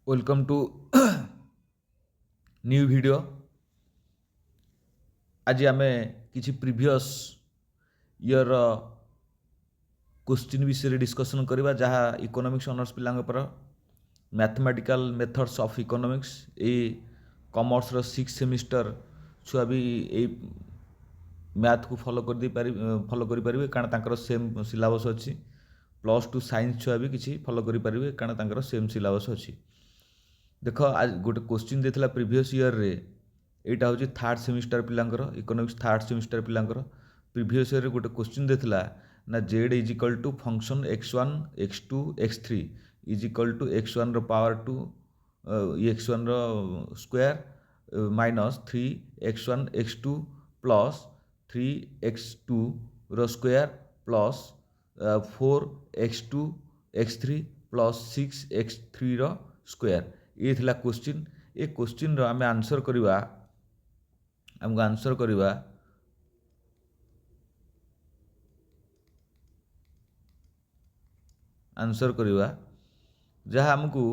Welcome to new video. आज आम कि प्रीवियस ईयर क्वेश्चन विषय डिस्कसन करवा जहाँ इकोनॉमिक्स ऑनर्स पिला मैथमेटिकल मेथड्स ऑफ इकोनॉमिक्स ये कॉमर्स रो 6 सेमिस्टर छुआ भी ये मैथ को फॉलो करि पारिबे कारण तांकर सेम सिलेबस अच्छी। प्लस टू साइंस छुआ भी किसी फॉलो करि पारिबे कारण तांकर सेम सिलेबस अच्छी। देख आज गोटे क्वेश्चन देता प्रीवियस ईयर रे यहाँ हूँ थर्ड सेमिस्टर पिलांकर इकोनॉमिक्स थर्ड सेमिस्टर पिलांकर प्रीवियस ईयर गोटे क्वेश्चन देता ना Z is equal to function x1 x2 x3 is equal to x1 power two x1 square minus 3x1 x2 plus 3x2 square plus 4x2 x3 plus 6x3 square ये थिला question. ये question रो आमे answer करवा आमको answer करवा answer करवा जहाँ आमको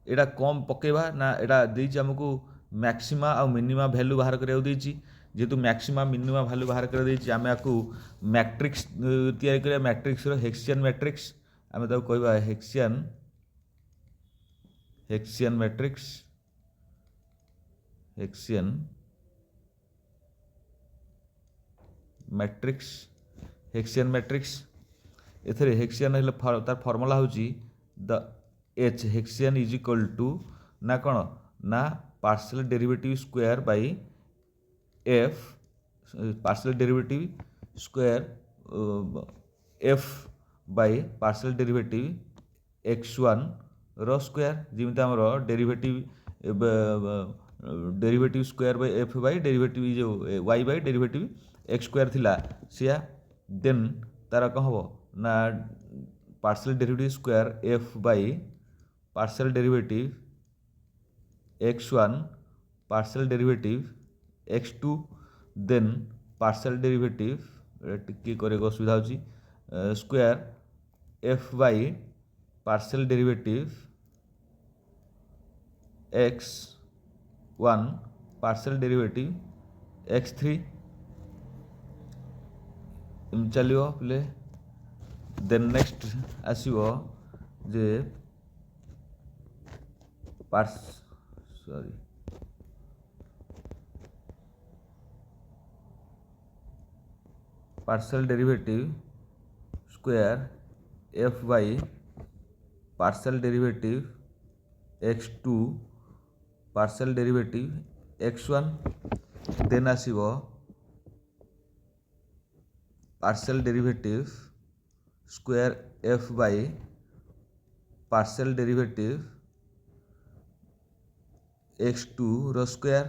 एटा कम पकेबा ना एटा देछि आमको मैक्सिमा आ मिनिमा वैल्यू बाहर करिया देछि। जेहेतु मैक्सिमा मिनिमा वैल्यू बाहर कर देछि आमे आकु मैट्रिक्स तैयारी करिया मैट्रिक्स रो हेक्सियन मैट्रिक्स आमे ताको कहबा Hessian matrix Hessian matrix Hessian matrix एथरे हेक्सियन हेले तार फॉर्मूला होची the H Hessian is equal to ना कौन ना partial derivative square by F partial derivative square F by partial derivative x1 रो स्क्वायर जिमिति हमरो derivative square by F by derivative जो y by derivative X square थिला सिया then तार कौन हम ना partial derivative square F by partial derivative x1 partial derivative x2 then partial derivative टिके करे असुविधा होची square F by partial derivative x1 partial derivative x3 चलो प्ले देन नेक्स्ट आसो जे partial derivative square F by partial derivative x2 partial derivative x1 then आसो partial derivative square F by partial derivative x2 रो square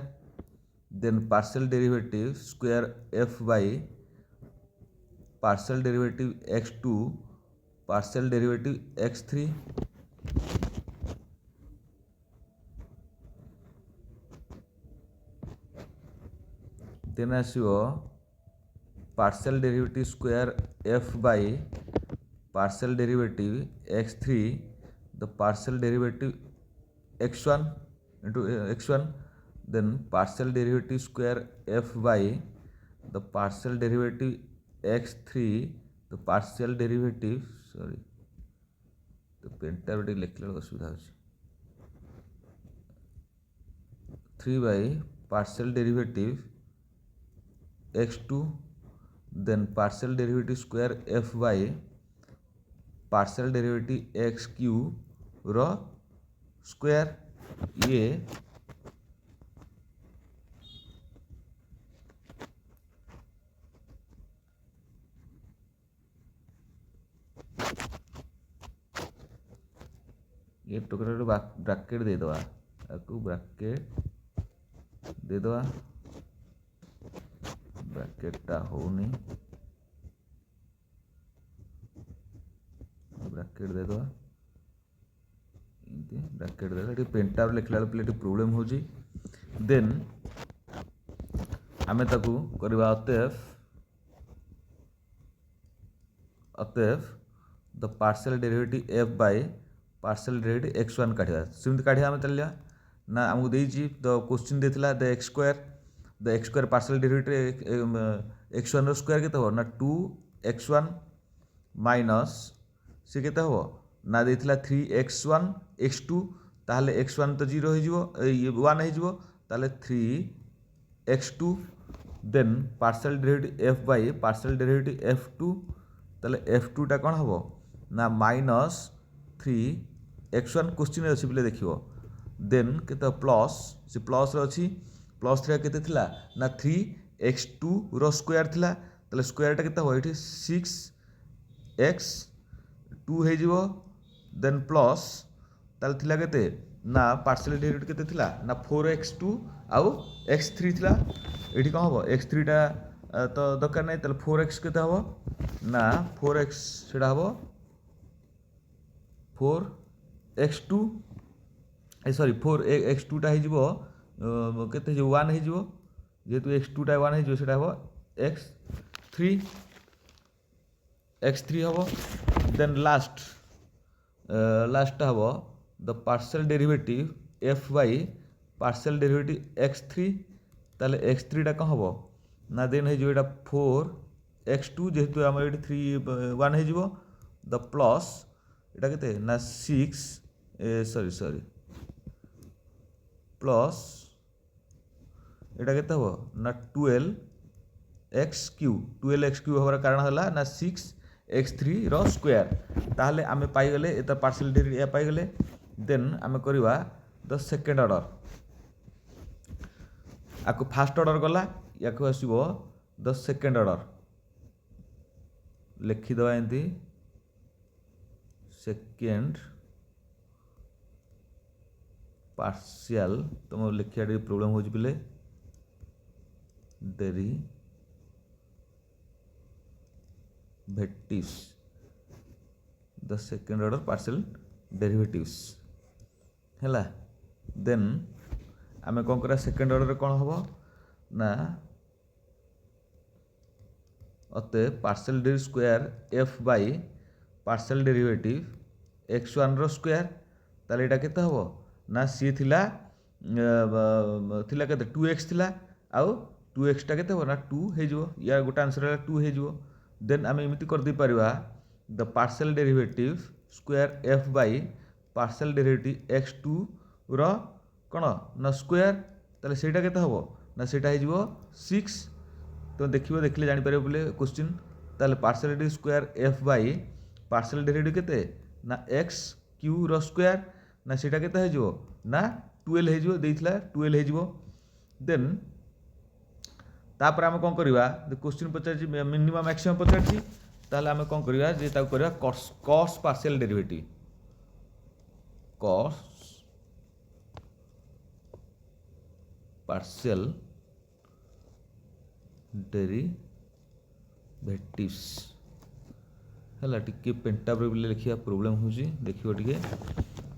then partial derivative square F by partial derivative x2 partial derivative x3 then आसो partial derivative square F by partial derivative x3 the partial derivative x1 into x1 then partial derivative square f by the partial derivative x3 the partial derivative sorry the pentametric लिखले असुविधा होची 3 by partial derivative x2 then partial derivative square f by partial derivative xq रो square ये टोकरा bracket दे दवा आपको bracket दे दवा ब्रैकेटा होनी ब्रैकेट दे दवा ब्रैकेट दे पेंटा लिखला बेले प्रोब्लेम हो देन आमे ताकू करवा अतएव the partial derivative F by partial derivative x1 काढ़ा सेमती काढ़ा आम चलिए ना आमको देती द क्वेश्चन देता the x square partial derivative x1 square के हम ना 2x1 माइनस सी के हम ना देता 3x1 x2 ताहले x1 तो 0 हो 1 हो 3x2 then partial derivative f by partial derivative f2 ताहले f2 टा कौन हम ना माइनस 3x1 क्वेश्चन अच्छी पे देख देन के प्लस से प्लस अच्छी प्लस 3 के ना 3x2 रो स्क्वायर थिला ताले स्क्वायर टा के 6x2 हो देन प्लस ताले थिला केते ना पार्शियल डेरिवेटिव केते थिला ना 4x2 आउ x3 थिला एठी कौन हम x3 टा तो दरकार नहीं ताले 4x केते हम ना 4x सेटा हम 4x2 सॉरी 4x2 टा हो केते 1 हो जेहेतु x2 टा 1 हो सेटा हम x3 हम देन लास्ट हम the partial derivative f by partial derivative x3 ताले x3 टा कौन हम ना देन हो 4x2 जेहेतु आम ये 1 हो द प्लस एटा केते ना 6 सॉरी प्लस एटा केते हम ना 12x3 हमारा कारण है ना 6x3 रो स्क्वायर ताहले आमे पाइगले एता पार्शियल डेरिवेटिव पाइगले देन आमे करवा द सेकेंड ऑर्डर आको फास्ट ऑर्डर गला याको आसीबो द सेकेंड ऑर्डर लिखि दवा एंती सेकेंड पार्शियल तुम लिखिया प्रोब्लेम हो पे derivatives the second order partial derivatives है देन आमे कौन करा सेकेंड ऑर्डर कौन हम ना अते partial derivative square f by partial derivative x1 रो स्क्वायर ताले एटा केते हबो ना सी थिला केते 2x थिला आउ 2x टा केते हबो ना 2 हे जो या गोटा आंसर है 2 हे जो देन आमे एमिति कर दे परिबा the partial derivative square f by partial derivative x2 रो कोन ना स्क्वायर ताले सेटा केते हबो ना सेटा हे जो 6 तो देखले जानि परिबो बोले क्वेश्चन ताले partial derivative square f by partial derivative केते ना x क्यू रो स्क्वायर ना सेटा केते हे जो ना 12 हे जो देइथला 12 हे देन तापर आम कौन करवा क्वेश्चन पचार मिनिमम मैक्सिमम पचार ताहले आम कौन करवा जे ताको करवा cos partial derivative cos partial derivatives है टिके पेंटा लिखा प्रोब्लेम हो देखिए टिके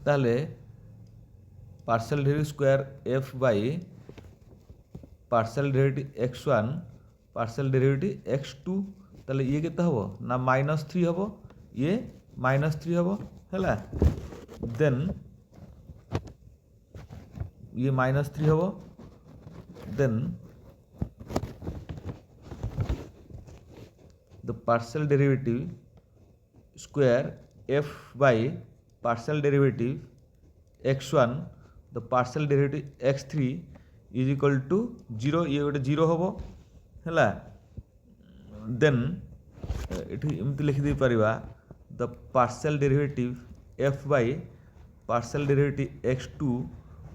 ताहले partial derivative square f by partial derivative x1 partial derivative x2 ताहले ये केते हबो ना -3 हबो ये -3 हबो हैला देन ये -3 हबो then the partial derivative square f by partial derivative x1 the partial derivative x3 is equal to 0 ये गोटे 0 हम है देन ये लिखिदे पारिबा the partial derivative f by partial derivative x2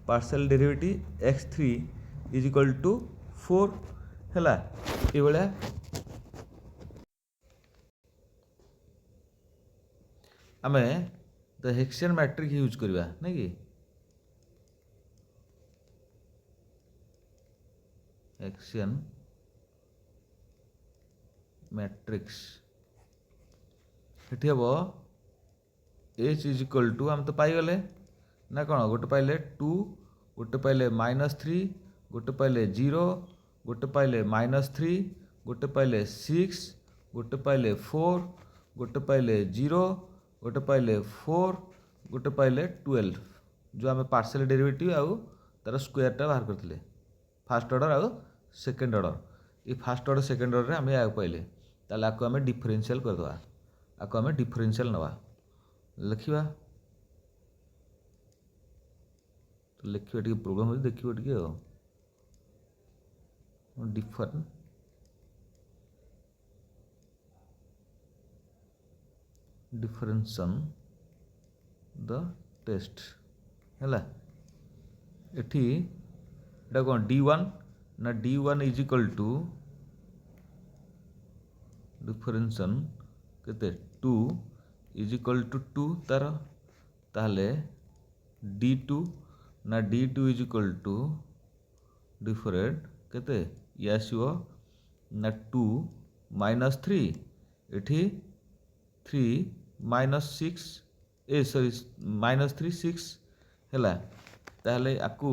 partial derivative x3 is equal to 4 है ये आम द हेक्सियन मैट्रिक्स यूज करवा नहीं कि हेक्सियन मैट्रिक्स ये हम h इज इक्वल टू आम तो पाइगले ना कौन गोटे पाइले 2 गोटे पाइले -3 गोटे पाइले 0 गोटे पाइले -3 गोटे पाइले 6 गोटे पाइले 4 गोटे पाइले 0 गोटे पाइले 4 गोटे पाइले 12 जो आम पार्शियल डेरिवेटिव आउ तार स्क्वायरटा बाहर करते फास्ट ऑर्डर आउ सेकेंड ऑर्डर ये फास्ट ऑर्डर सेकेंड ऑर्डर आम या पाइले ताले आपको आम डिफरेंशियल करदे आपको आम डिफरेंशियल नवा लिखा तो लिखा टी प्रोब्लेम हो देखिए टी डिफरेंशन द टेस्ट है एठी एटा कौन d1 ना d1 इज इक्वल टू डिफरेंशन केते 2 इज इक्वल टू 2 तार ताहले d2 ना d2 is equal to different केते ये आसीबो ना 2 माइनस 3 एठी 3 माइनस 6 ए सॉरी माइनस 3 6 है ताहले आकु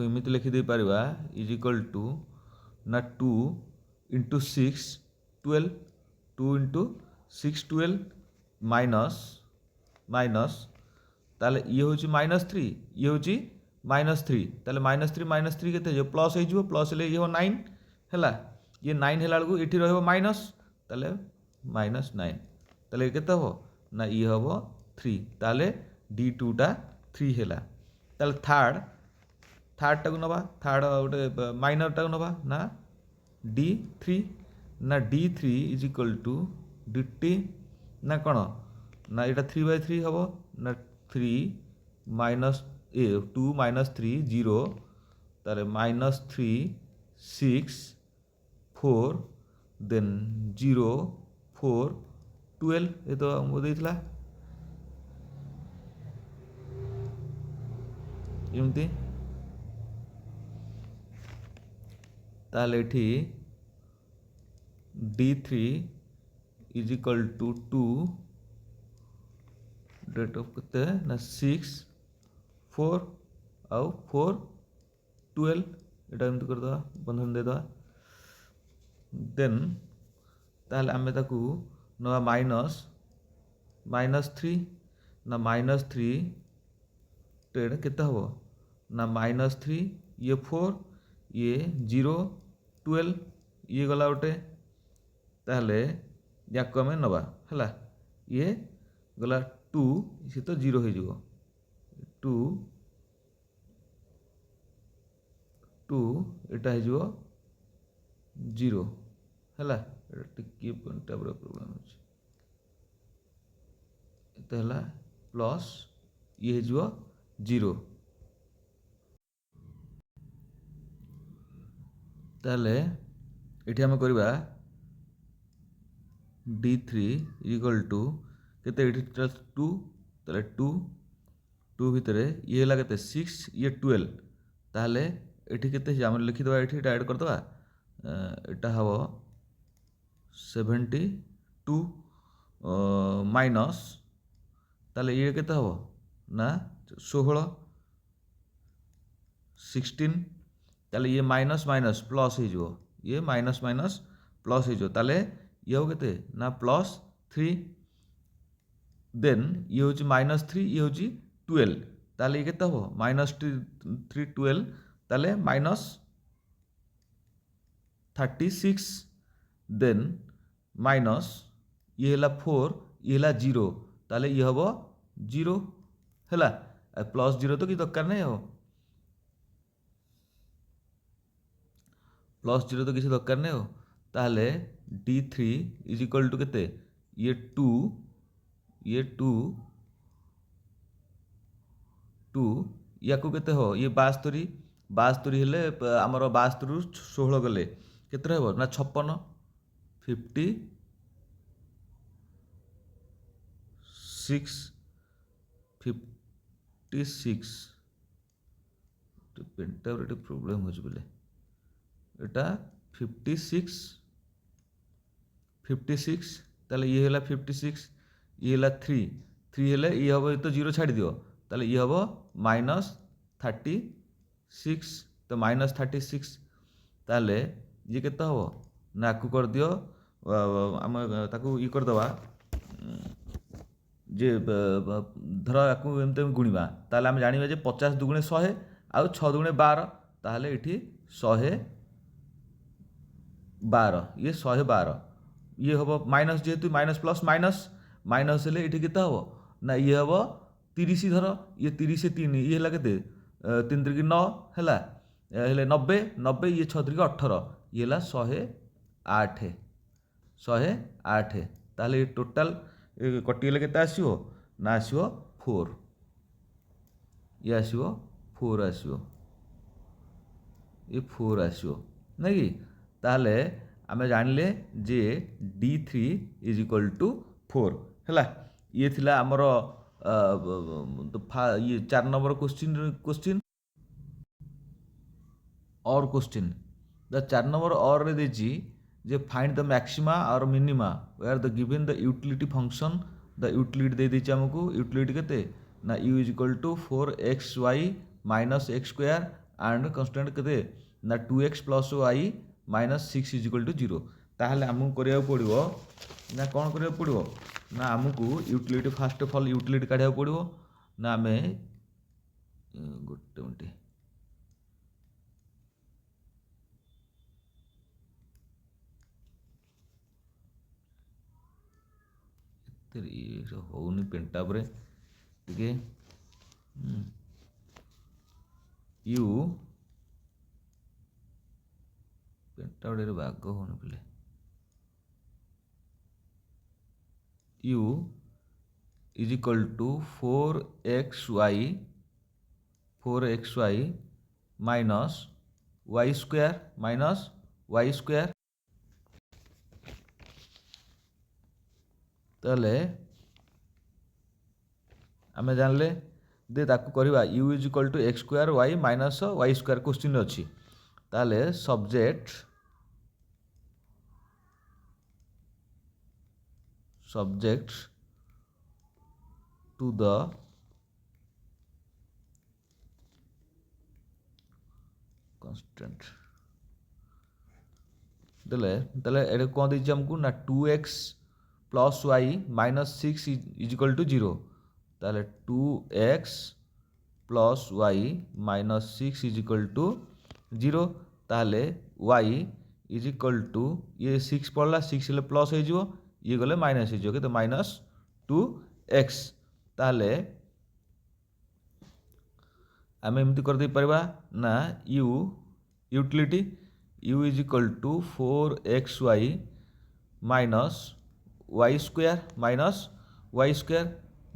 इमित लिखिदे पारिबा इज इक्वल टू ना 2 इंटू 6 12 2 इंटू 6 12 माइनस माइनस ताले ये होची माइनस 3 ये होची माइनस 3 ताले माइनस 3 केते जो प्लस हो प्लस ले ये हो 9 है ये 9 है बेलू ये रही माइनस ताले माइनस 9 ताले केते हो ना ये हम 3 ताले d2 टा 3 है ताले थर्ड टाक नवा थर्ड गोटे माइनर टाक नवा ना d3 ना d3 is equal to dt ना कौन ना यहाँ 3/3 हम ना 3 माइनस 2 माइनस 3 0 तार माइनस 3 6 4 देन 0 4 12 ये तो हमको देता एमती ताले एठी d3 is equal to 2 that of कितने ना 6 4 आउ 4 12 एटा एमती कर दवा बंधन दे दवा देन ताले आमे ताकू नवा माइनस माइनस 3 ना माइनस 3 10 केते हबो ना माइनस 3 ये 4 ये 0 12 ये गला गोटे ताहले या आम नवा है ये गला 2 सी तो 0 हो 2 2 एटा हो 0 है टिकी प्रोब्लेम है प्लस ये हो 0 ताले इठी आम करवा d3 इक्वल टू केते 2 ताले 2 भितर ये है केते 6 ये 12 ताले एठी केते आम लिखिदवा एठी ऐड करदवा एटा हबो 72 माइनस ताले ये केते हबो ना 16 16 ताले ये माइनस माइनस प्लस हो ये माइनस माइनस प्लस हो ताले ये हो केते ना प्लस 3 देन ये हूँ माइनस 3 ये हूँ 12 ताले ये केते हो माइनस 3 12 ताले माइनस 36 देन माइनस ये है 4 ये है 0 ताले ये हम 0 है प्लस 0 तो कि दरकार नहीं हो प्लस 0 तो किसी दरकार नहीं हो ताहले d3 इज इक्वल टू केते ये 2 या को केते हो ये 72 हेले आमर 72 रु 16 गले केते रहबो ना 56 56 पेनटा प्रोब्लेम हो बोले एटा 56 ताले ये है 56 ये है 3 हेले ये हम तो 0 छाड़ दियो ताले ये हम -36 तो -36 ताले ये केते हम ना आकु कर दियो आम ताकू ये कर दवा जे धर याकू एमती गुणिबा ताहले आमे जानिबा जे 50 दुगुणे 100 आउ 6 दुगुणे 12 ताहले एठी 112 ये 112 ये हम माइनस जेहेतु माइनस प्लस माइनस माइनस हेले एठी केते हबो ना ये हम 30 धर ये 30 3 ये हला केते 3 3 9 हला हेले 90 90 ये 6 3 18 ये हला 108 108 ताहले टोटाल कटिगले केते आसीबो ना आसीबो 4 ये आसीबो 4 आसीबो ये 4 आसीबो ना कि ताहले आमे जानले जे D3 इज इक्वल टू 4 हैला ये थिला हमर ये 4 नंबर क्वेश्चन और क्वेश्चन द 4 नंबर और रे देजी जे फाइंड द मैक्सिमा और minima where the given the utility function the utility दे देछि हमकु यूटिलिटी केते ना u is equal to 4xy minus X square and constant केते ना 2x plus y minus 6 is equal to 0 ताहले हमकु करिया पड़िबो ना कोन करिया पड़िबो ना हमकु utility first of all utility काढिया पड़िबो ना हमें गोटे मिनट होनी पेंटा पर टे यू पेंटा बड़े बाग होने पे u is equal to 4xy minus y square ताले आमे जानले दे ताकू करवा u is equal to x square y minus y square question अच्छी ताले सब्जेक्ट टू द कांस्टेंट देले ताले एडे कोन दैछि हमकु ना 2x plus y minus 6 is equal to 0 ताले 2x plus y minus 6 is equal to 0 ताले y इज इक्वल टू ये 6 पड़ला 6 ले प्लस हो जिवो ये गले माइनस हो जिवो के तो माइनस 2x ताले आमे एमती कर दे परबा ना u utility u is equal to 4xy minus y square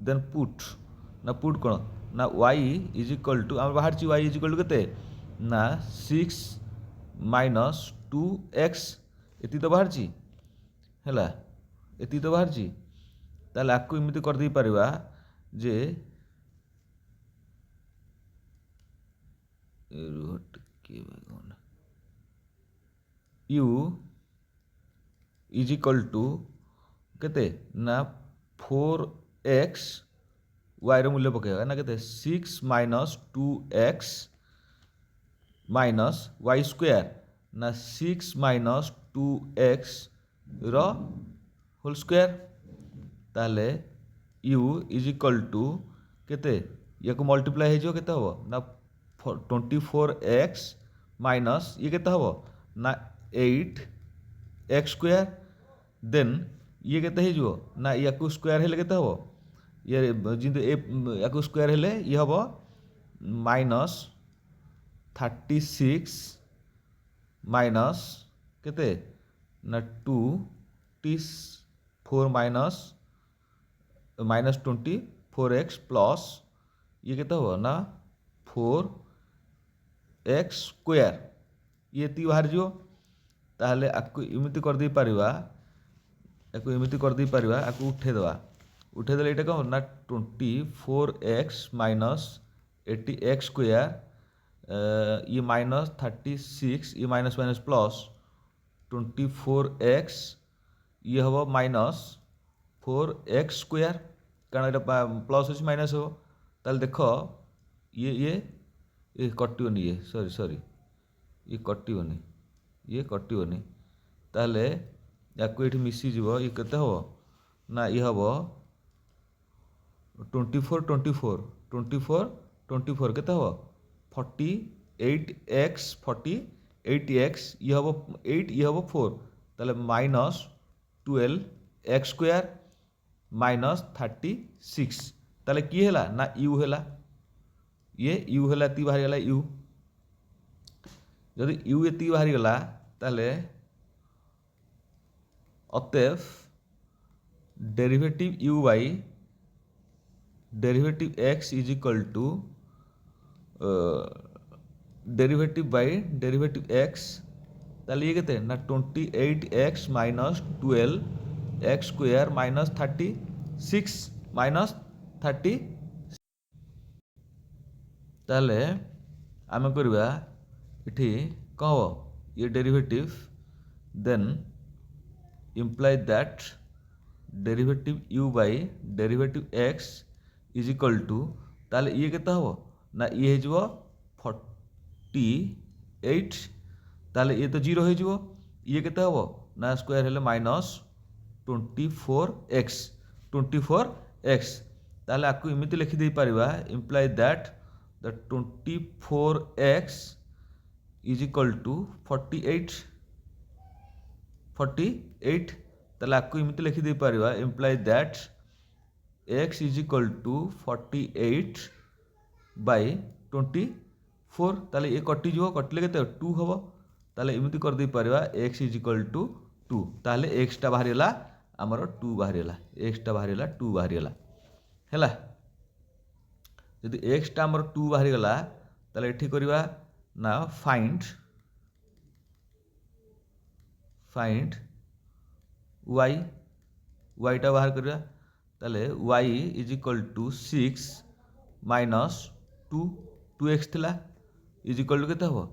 then put कौन ना y इज इक्वल टू आम बाहर y इज इक्वल टू केते ना 6 माइनस 2x एति तो बाहर हैला एति तो बाहर ताले आकु एमती कर दे परबा जे u इज इक्वल टू केते ना 4x y रो मूल्य पकेगा ना केते 6 minus 2x minus y square ना 6 माइनस 2x रो होल स्क्वायर ताले u इज इक्वल टू केते या को मल्टीप्लाई हो केते हबो ना 24x माइनस ये केते हबो ना 8x स्क्वायर देन ये केते हे जो ना या को स्क्वायर हेले केते हबो ये जिंदु या को स्क्वायर हेले ये हबो माइनस 36 माइनस केते ना 2t4 माइनस 24x प्लस ये केते हबो ना 4x स्क्वायर ये ती बाहर जो ताहले आकु एमिति कर दे परिबा आकु उठे देले एटा कौन ना 24x माइनस 80x स्क्वायर ये माइनस 36 ये माइनस माइनस प्लस 24x ये हम माइनस 4x स्क्वायर कारण ये प्लस अच्छी माइनस हो ताल देख ये कटिवनी ये सॉरी ये कटिवनी ताले याकु ये मिसीज ये केते हम ना ये हम 24 କେତେ ହେବ 48x 48x ଇଏ ହେବ 8 ଇଏ ହେବ 4 ତାହେଲେ -12x² -36 ତାହେଲେ କିଏ ହେଲା ନା u ହେଲା ଇଏ u ହେଲା ଏତିକି ବାହାରିଗଲା u ଯଦି u ଏତିକି ବାହାରିଗଲା ତାହେଲେ ଅତଏବ derivative u by derivative x is equal to derivative by derivative x ताले ये केते ना 28x -12x² -36 -30 ताले आमे करबा इठी कहो ये derivative then imply that derivative u by derivative x is equal to ताले ये केते हबो ना ये हेजिवो 48 ताले ये तो 0 हेजिवो ये केते हबो ना स्क्वायर हेले -24x ताले आकु इमिति लिखि दे परिबा imply that the 24x is equal to 48 ताले आकु इमिति लिखि दे परिबा imply that x is equal to 48 by 24 ताले ये कटि जिवो कटले केते 2 हबो ताले इमिति कर दे परिबा x is equal to 2 ताले x टा बाहरिला हमर 2 बाहरिला x टा बाहरिला 2 बाहरिला हैला यदि x टा हमर 2 बाहरिगला ताले एठी करिबा ना फाइंड y टा बाहर करिया ताले y is equal to 6 minus 2x थिला इज इक्वल टू केते हबो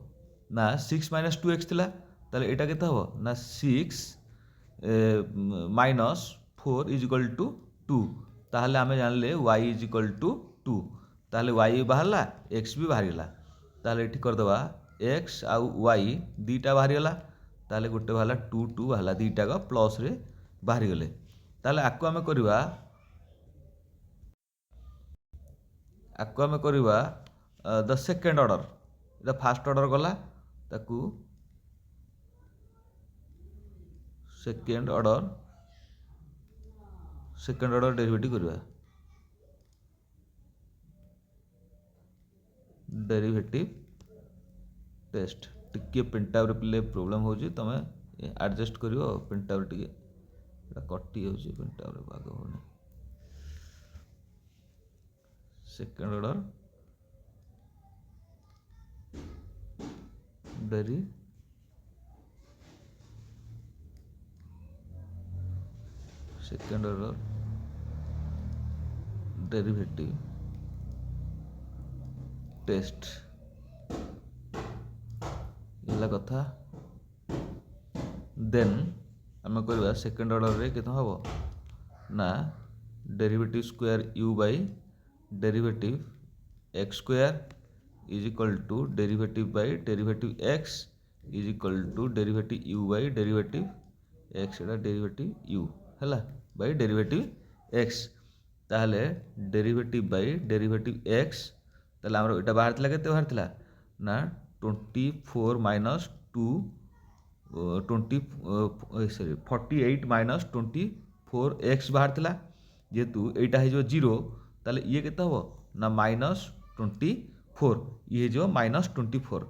ना 6 माइनस 2x थिला ताले एटा केते हबो ना 6 माइनस 4 इज इक्वल टू 2 ताहले आमे जानले y इज इक्वल टू 2 ताहले y बाहरला x भी बाहरिला ताहले एठी कर दबा x आ y दीटा बाहरिगला ताहले गोटे बाहरला 2 2 बाहरला दीटा का प्लस रे बाहरी गले ताहले आकु आमे करिबा द सेकेंड ऑर्डर इटा फर्स्ट ऑर्डर गला ताकू सेकेंड ऑर्डर डेरिवेटिव करिबा डेरिवेटिव टेस्ट टिके प्रिंट आउट प्ले प्रॉब्लम हो जी तमे एडजस्ट करियो प्रिंट आउट टिके एटा कटि हो जी प्रिंट आउट भाग होने सेकेंड ऑर्डर डेरिवेटिव टेस्ट इला कथा देन आमे करबा सेकेंड ऑर्डर रे केते हबो ना derivative square u by derivative x² is equal to derivative by derivative x is equal to derivative u by derivative x एटा डेरिवेटिव u हैला बाई डेरिवेटिव x ताहले डेरिवेटिव बाई डेरिवेटिव x ताहले हमरो एटा बाहर थिला केते बाहर थिला ना 24 माइनस 2 48 माइनस 24x बाहर थिला जेतु एटा हे जो 0 ताले ये केते हबो ना -24 ये जो -24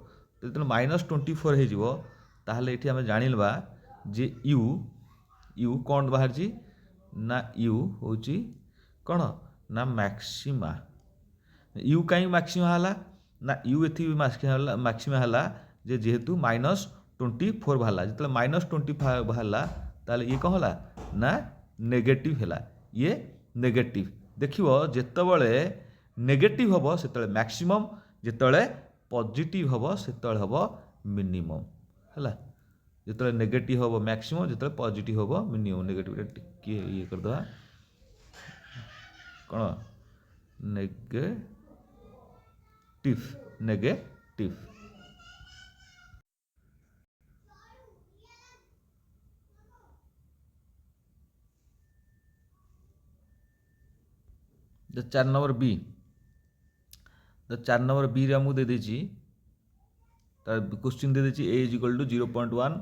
तो -24 हे जिवो ताहले एठी हम जानिलबा जे u कोन बाहर जी ना u होची कोन ना मैक्सिमा u काई मैक्सिमा हला ना u एथि मैक्सिमा हला जे जेहेतु -24 बाहला जितले -25 बाहला ताले ये कौन हला ना नेगेटिव हला ये नेगेटिव देखिवो जेतबळे नेगेटिव हबो सेतळे मैक्सिमम जेतबळे पॉजिटिव हबो सेतबळे हबो मिनिमम हला जेतबळे नेगेटिव हबो मैक्सिमम जेतबळे पॉजिटिव हबो मिनिमम नेगेटिव टिके ये कर दवा कोन नेगेटिव 4 नंबर बी, तो 4 नंबर बी रे आमको दे देछि तार क्वेश्चन दे देछि a is equal to 0.1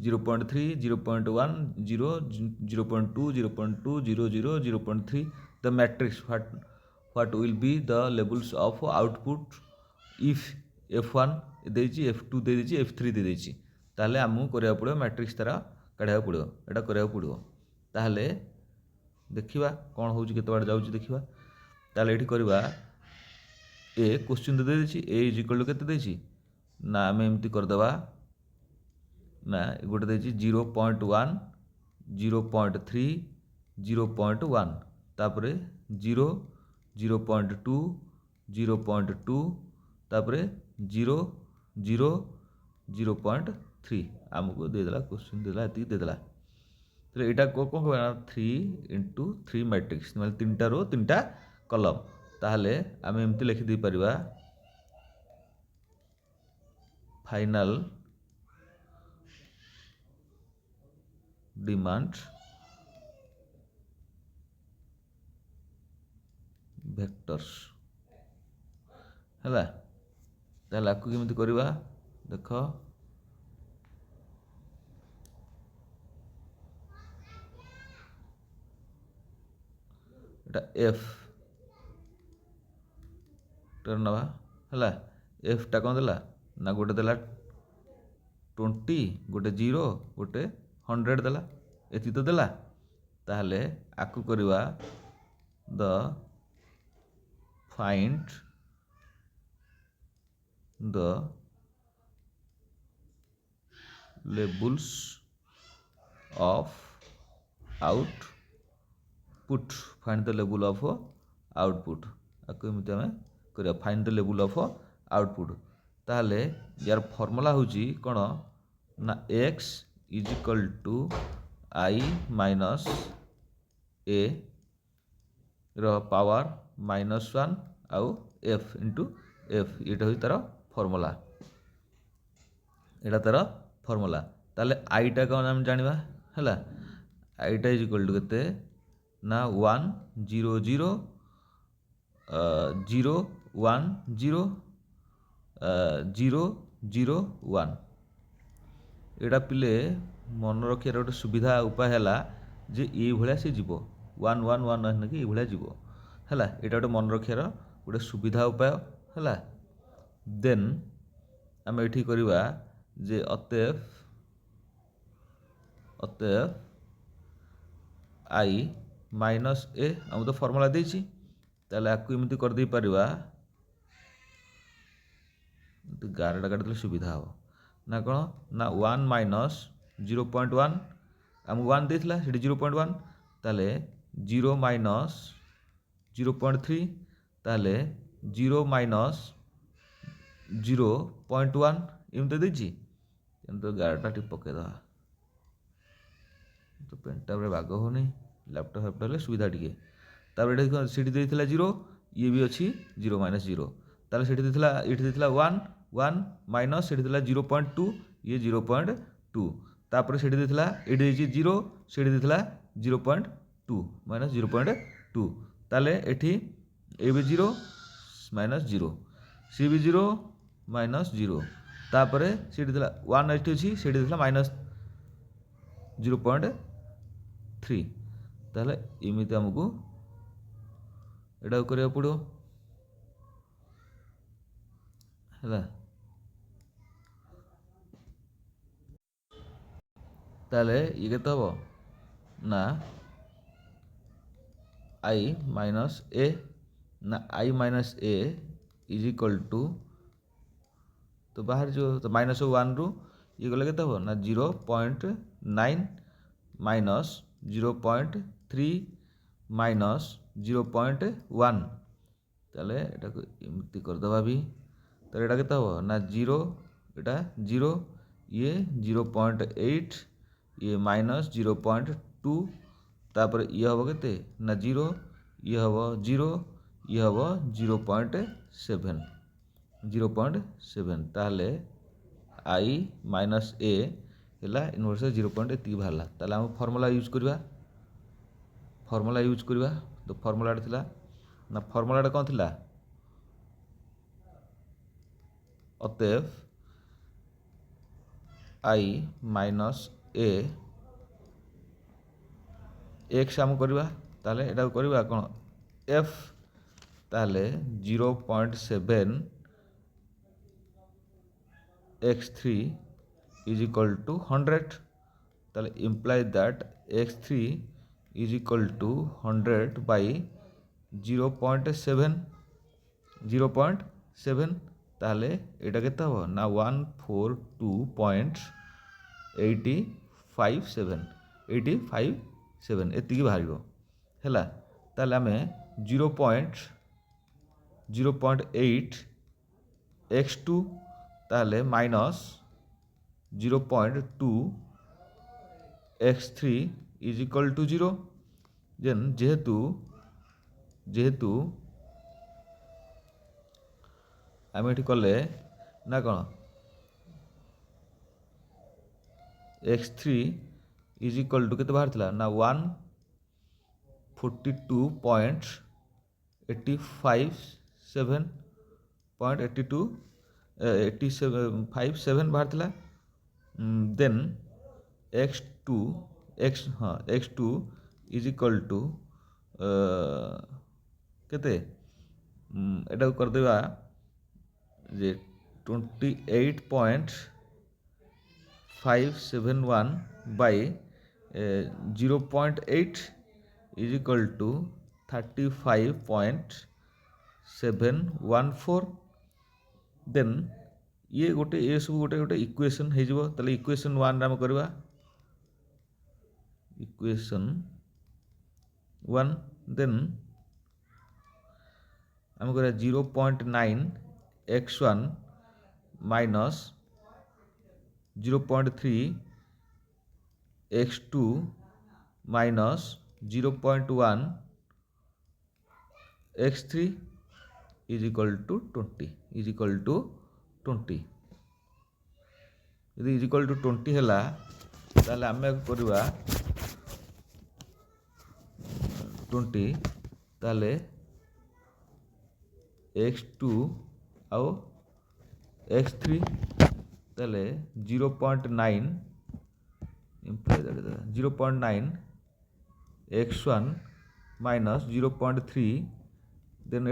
0.3 0.1 0 0.2 0.2 0 0 0.3 the matrix what will be the levels of output if f1 देछि f2 दे देछि f3 दे देछि ताहले आमको करिया पड़ो मैट्रिक्स तारा काढिया पड़ो एटा करिया पड़ो ताहले देखिबा कोन होउछि केते बार जाउछि देखिबा ताहले एठी करबा ए क्वेश्चन दे देछि a इज इक्वल टू केते देछि ना आम एमती करदेवा ना गोटे देछि 0.1 0.3 0.1 तापरे 0 0.2 0.2 तापरे 0 0 0.3 आमको देदेला क्वेश्चन देदेला एति देदेला तो यहाँ कौन कह 3 इंटू 3 मैट्रिक्स मतलब 3टा रो 3टा कलम ताहले आम एमती लिखिदे पारिबा फाइनल डिमांड वेक्टर्स है ताहले आपको केमती करवा देख एटा एफ टर नवा है एफ टा कौन देला ना गोटे देला 20 गोटे 0 गोटे 100 देला एति तो देला ताहले आकु करवा the find the labels of output find the level of output आकु एमती आमे करिया find the level of output ताहले यार फॉर्मूला होची कोन ना x is equal to i minus a रो पावर -1 आउ f इंटू f ये होई तार फॉर्मूला एटा तार फॉर्मूला ताहले i टा कोन हम जानिबा हैला i टा इज इक्वल टू केते ना 1 0 0 0 1 0 0 0 1 एटा पिले मन रखियार गोटे सुविधा उपाय है जे ये भाया सी जीव 1 1 1 है कि ये जीव है यहाँ गोटे मन रखियार गोटे सुविधा उपाय है देन आम ये करवा जे अतएव आई माइनस ए आम तो फॉर्मूला देछि ताले आपको एमती कर दे परिबा तो गारटा काटले सुविधा हो ना कौन ना 1 माइनस 0.1 आम 1 देथिला सेठी 0.1 ताले 0 माइनस 0.3 ताले 0 माइनस 0.1 एमती देछि तो गारटा टिप पकेदा तो पेनटा रे बाग हो नहीं लैपटॉप फैपटॉप सुविधा टिके तापर एठी सेठी देथिला 0 ये भी अच्छी 0 माइनस 0 ताले सेठी देथिला 1 1 माइनस सेठी देथिला 0.2 ये 0.2 तापर सेठी देथिला एठी देछि 0 सेठी देथिला 0.2 माइनस 0.2 ताले एठी ए भी 0 माइनस 0 सी भी 0 माइनस 0 तापर सेठी देथिला 1 एठी अछि सेठी देथिला माइनस 0.3 ताले एमिति हमकु एटा करिया पड़ो है ताले ये केते हबो ना आई माइनस ए ना I minus A is equal to तो बाहर जो तो -1 रु ये गले केते हबो ना 0.9 माइनस 0.3 माइनस 0.1 ताले एटा को एमती कर दबा भी तो एटा केते हबो ना 0 एटा 0 ये 0.8 ये माइनस 0.2 तापर ये हबो केते ना 0 ये हबो 0 ये हबो 0.7 0.7 ताले आई माइनस ए है इनवर्स 0.8 बाहर ताले हम फॉर्मूला यूज करवा तो फॉर्मूला थिला ନା ଫର୍ମୁଲାଟା କ'ଣ ଥିଲା? ଅତଏବ I ମାଇନସ୍ ଏ ଏକ୍ସ ଆମେ କରିବା, ତାହେଲେ ଏଟାକୁ କରିବା କ'ଣ ଏଫ୍, ତାହେଲେ 0.7 x3 is equal to 100, তাহলে imply that x3 is equal to 100 by 0.7, তাহলে এটা কেতে হব না 142.857 এତିକି ବାହାରିବ ହେଲା। ତାହେଲେ ଆମେ 0.8 x2 তাহলে minus 0.2 x3 is equal two 0, যেহেতু আমি এটি কলে না କ'ଣ x3 ইজ ইকুয়াল টু কেতে বাহারিଥିଲା ନା 142.87 ବାହାରିଥିଲା। ଦେନ୍ x2 ଇଜ୍ ଇକ୍ୱାଲ୍ ଟୁ କେତେ ଏଟାକୁ କରିଦେବା ଯେ 28.571 ବାଇ 0.8 ଇଜ୍ ଇକ୍ୱାଲ୍ ଟୁ 35.714। ଦେନ୍ ये सब गोटे इक्वेशन हो, इक्वेशन 1 आम करवा इक्वेशन 1, देन आम कर 0.9 x1 minus 0.3 x2 minus 0.1 x3 is equal to 20 यदि इज इक्वल टू 20 है ताहले आम करवा 20 ताहले x2 आउ x3 ताहले 0.9 x1 माइनस 0.3, देन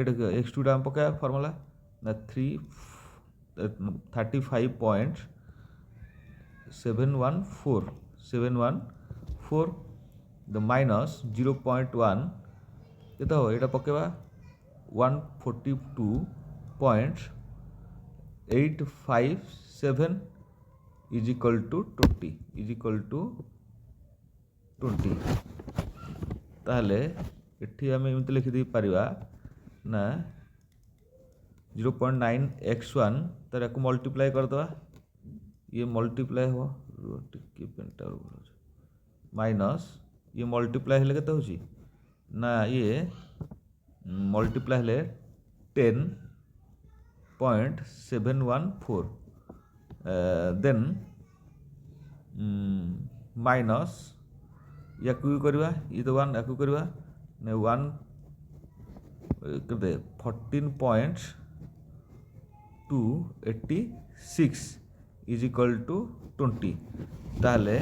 x2 आम पका फॉर्मूला ना 35.714 द माइनस 0.1 केते हो एटा पकेबा 142.857 इज इक्वल टू 20 ताहले एठी आम एमती लिखिदे पारिबा ना 0.9 x1 तार को मल्टीप्लाई करदे, ये मल्टीप्लाई हो माइनस ये मल्टीप्लाई हेले केते होची ना ये मल्टीप्लाई हेले 10.714, देन माइनस या करवा ये तो 1 या करवा 1 केते 14.286 इज इक्वल टू 20, ताहले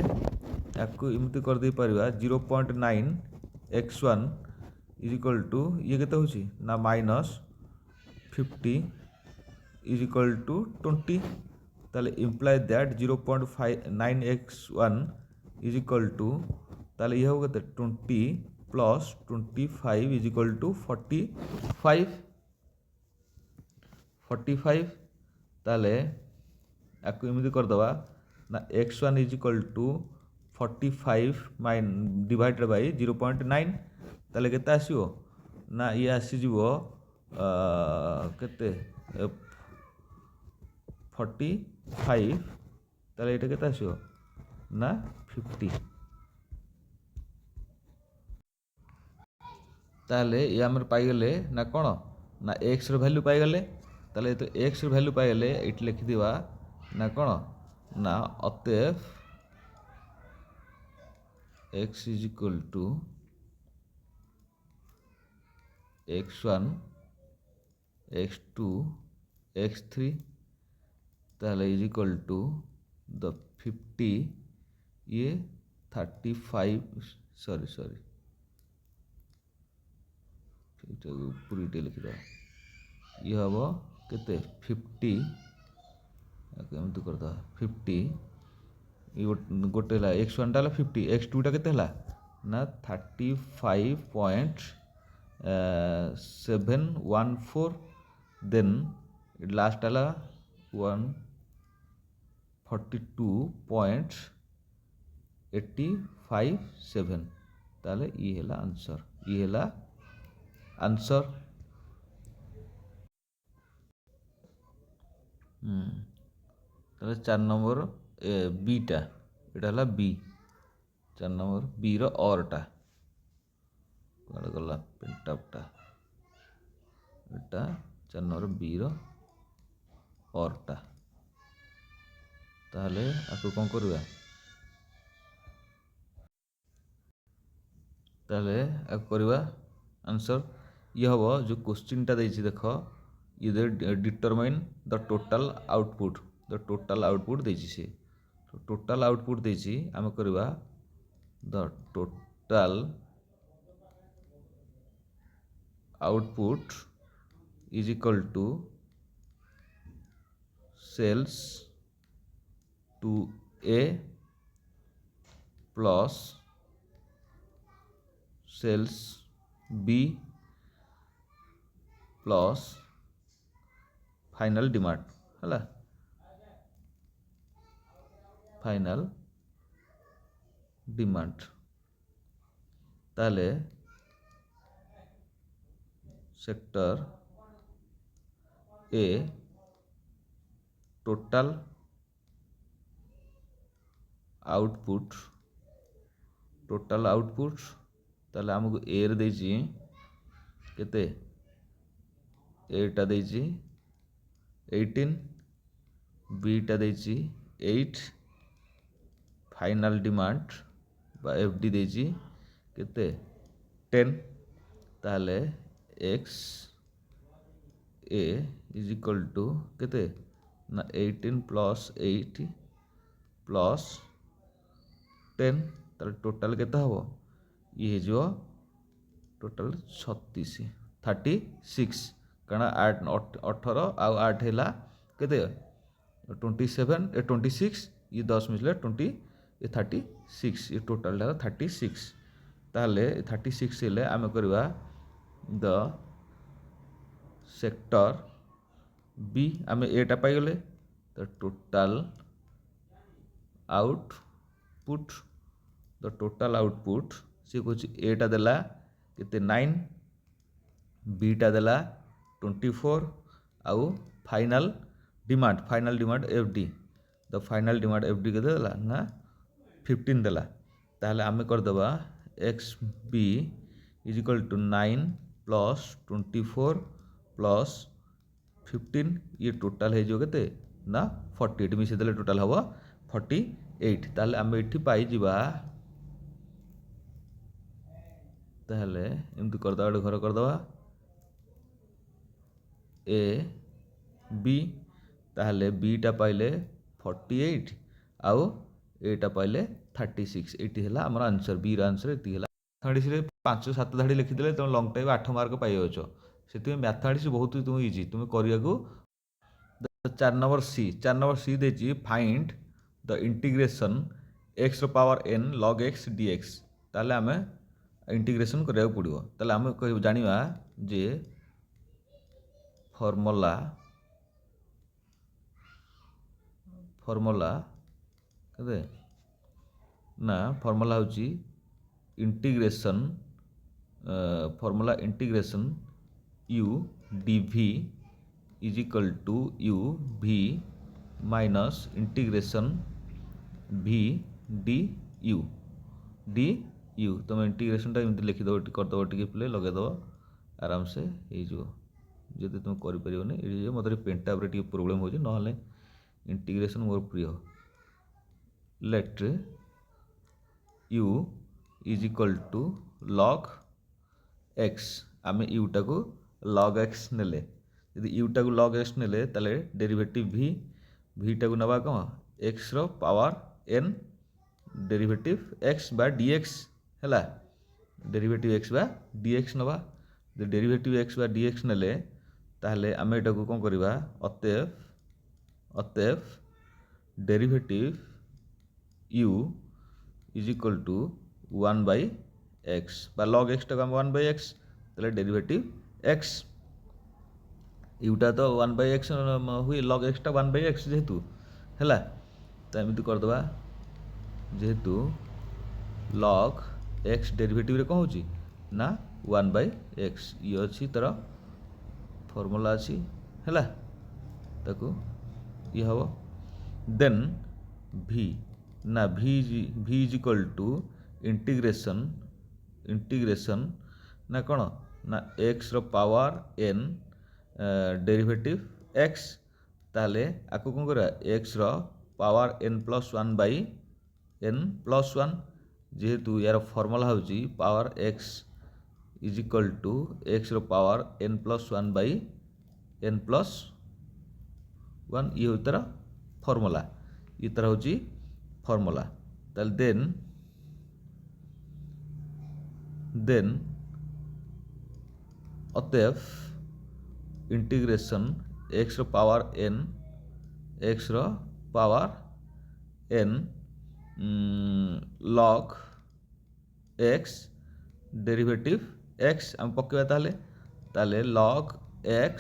याकू इमती कर दे परिबा 0.9 x1 इज इक्वल टू ये केते होची ना माइनस 50 इज इक्वल टू 20, ताहले imply that 0.9 x1 is equal to ताहले ये हो केते 20 प्लस 25 इज इक्वल टू 45, ताहले याकू इमती कर दवा ना x1 is equal to 45 divided by 0.9, ताहले केते आसीबो ना ये आसी जीवो केते 45, ताहले एटा केते आसीबो ना 50, ताहले ये आमर पाई गले ना कोन ना x रो वैल्यू पाई गले, ताहले तो x रो वैल्यू पाई गले एठी लिखि दिबा ना कोन ना अतएव x is equal to x1 x2 x3 তাহলে ইজ ইকুয়াল টু দ 50 ये 35 সরি पूरी लिखिदेवा ये हम के 50 एमती करदे 50 गोटे x1 टा 50 x2 टा के ना 35.714 देन लास्ट है 142.857 ताले ये है आंसर ये है आंसर ताले 4 नंबर बीटा यहाँ बी 4 नंबर बी रटा कड़े गला पेंटापटा यहाँ 4 नंबर बी रटा ताहले आपको कौन करवा ताहले आपको करवा आंसर ये हम जो क्वेश्चन टा देछि देख ये डिटरमाइन द टोटल आउटपुट देछि से टोटल आउटपुट देछि आम करवा the total output is equal to sales to A plus sales B plus final demand है फाइनल डिमांड ताले सेक्टर ए टोटल आउटपुट ताले हमको ए रे देछि केते एटा देछि 18 बीटा देछि 8 फाइनल डिमांड बा एफडी देछि केते 10 ताले x A is equal to केते ना 18 प्लस 8 प्लस 10 ताले टोटल केते हबो ये जो टोटल 36 कारण 18 आउ 8 है केते 26 ये 10 मिसले 20 ये 36 ये टोटल 36 ताहले 36 हेले आम करवा द सेक्टर बी आम एटा पाइगले द टोटल आउटपुट सी कुछ एटा देला केते 9 बीटा देला 24 आउ final demand FD the final demand FD के देला ना 15 देला ताहले आमे कर देबा x B is equal to 9 plus 24 plus 15 ये टोटल है जो केते ना 48 मिसे देले टोटल हबो 48 ताहले आमे एठी पाई जिबा ताहले एमती कर दबा घर कर दबा ए बी ताहले बीटा पाइले 48 आउ एटा पाइले 36 एटी है आमर आंसर बी आंसर ये मैथमेटिक्स 5-7 धाड़ी लिखिदे तुम लंग टाइम 8 मार्क पाइच से मैथमेटिक्स बहुत तुम इजी तुम करने 4 नंबर सी देछि find the integration X power N log X DX ताले आमे इंटीग्रेशन करिया पड़ो ताले आमे जानिबा जे फॉर्मूला केते ना फॉर्मूला होची integration u d v is equal to u v minus integration v d u तुम इंटीग्रेशन टा एमती लिखिदेव करदेव टी प्ले लगेदेव आराम से हो जब तुम करें मत पेनटा प्रोब्लेम हो ना इंटीग्रेशन मोर प्रिय let u is equal to log x आमे यूटा को log x नेले यदि यूटा को log x नेले ताले डेरिवेटिव v vटा को नबा कौन x रो पावर n डेरिवेटिव x बा dx हैला डेरिवेटिव x बा dx नबा जो डेरिवेटिव x बा dx नेले ताहले आमे एटा को कौन करिबा अतएव derivative u is equal to 1 by x बा log x टा 1 बाई x ताले डेरिवेटिव x यूटा तो 1 बाई x हुए log x टा 1 बाई x जेहेतु हैला तो एमती कर दबा जेहेतु log x डेरिवेटिव रे कौन होची ना 1 बाई x ये अच्छी तरह फॉर्मूला अच्छी हैला ताकू ये हवा देन v ना v is equal to integration ना कौन ना x रो पावर n डेरिवेटिव x ताले आकु कौन करा x रो power n plus 1 by n plus 1 जेहेतु यार फॉर्मूला होची power x is equal to x रो power n plus 1 by n plus 1 ये हो तरह फॉर्मूला ये तरह होची फॉर्मूला ताले देन अतएव इंटीग्रेशन x रो power n log x derivative x हम पकेबा ताले log x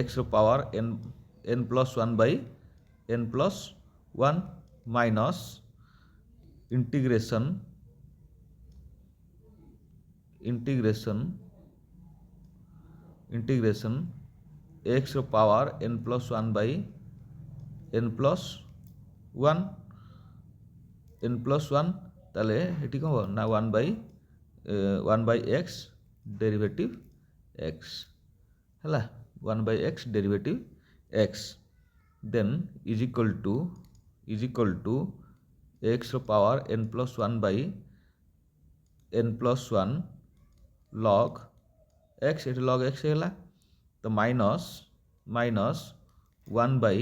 x रो power n plus 1 by n plus 1 minus integration x रो power n plus 1 by n plus 1 ताले एटी कौन हो ना 1 बाई x डेरिवेटिव x हैला 1 by x derivative x then is equal to x रो power n plus 1 by n plus 1 log x ये log x है तो minus 1 by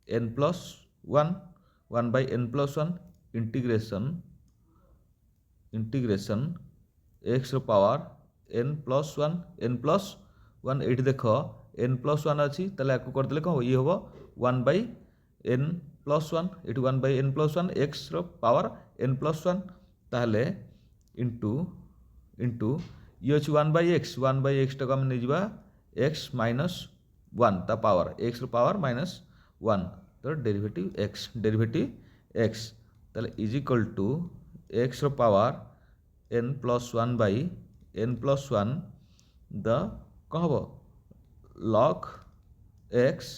n plus 1 by n plus 1 integration x रो power n plus 1 ये देख n plus 1 अच्छी ताले आपको कर देले कौन ये होबो 1 बाई n प्लस 1 ये 1 बाई n प्लस 1 x रो पावर n प्लस 1 ताहले इंटू ये अच्छी 1 बाई x टाक आम नहीं जावा x माइनस 1 ता पावर x रो पावर माइनस 1 तो डेरिवेटिव x ताले इज इक्वल टू x रो power n plus 1 by n plus 1 the कौन हम log x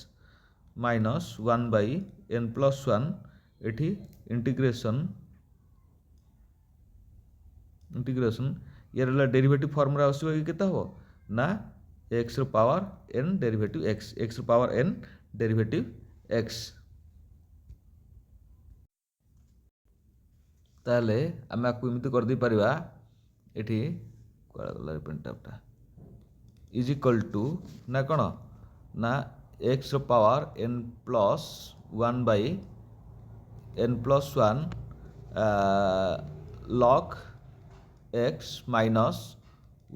minus 1 by n plus 1 एठी इंटीग्रेशन यार डेरिवेटिव फॉर्मूला आसो केता हो ना x रो पावर n डेरिवेटिव x रो पावर n डेरिवेटिव x ताले आमे आपको इमिति कर दी परिबा एठी कोला गला प्रिंट आपटा इज इक्वल टू ना कौन ना x रो power n plus 1 by n plus 1 log x minus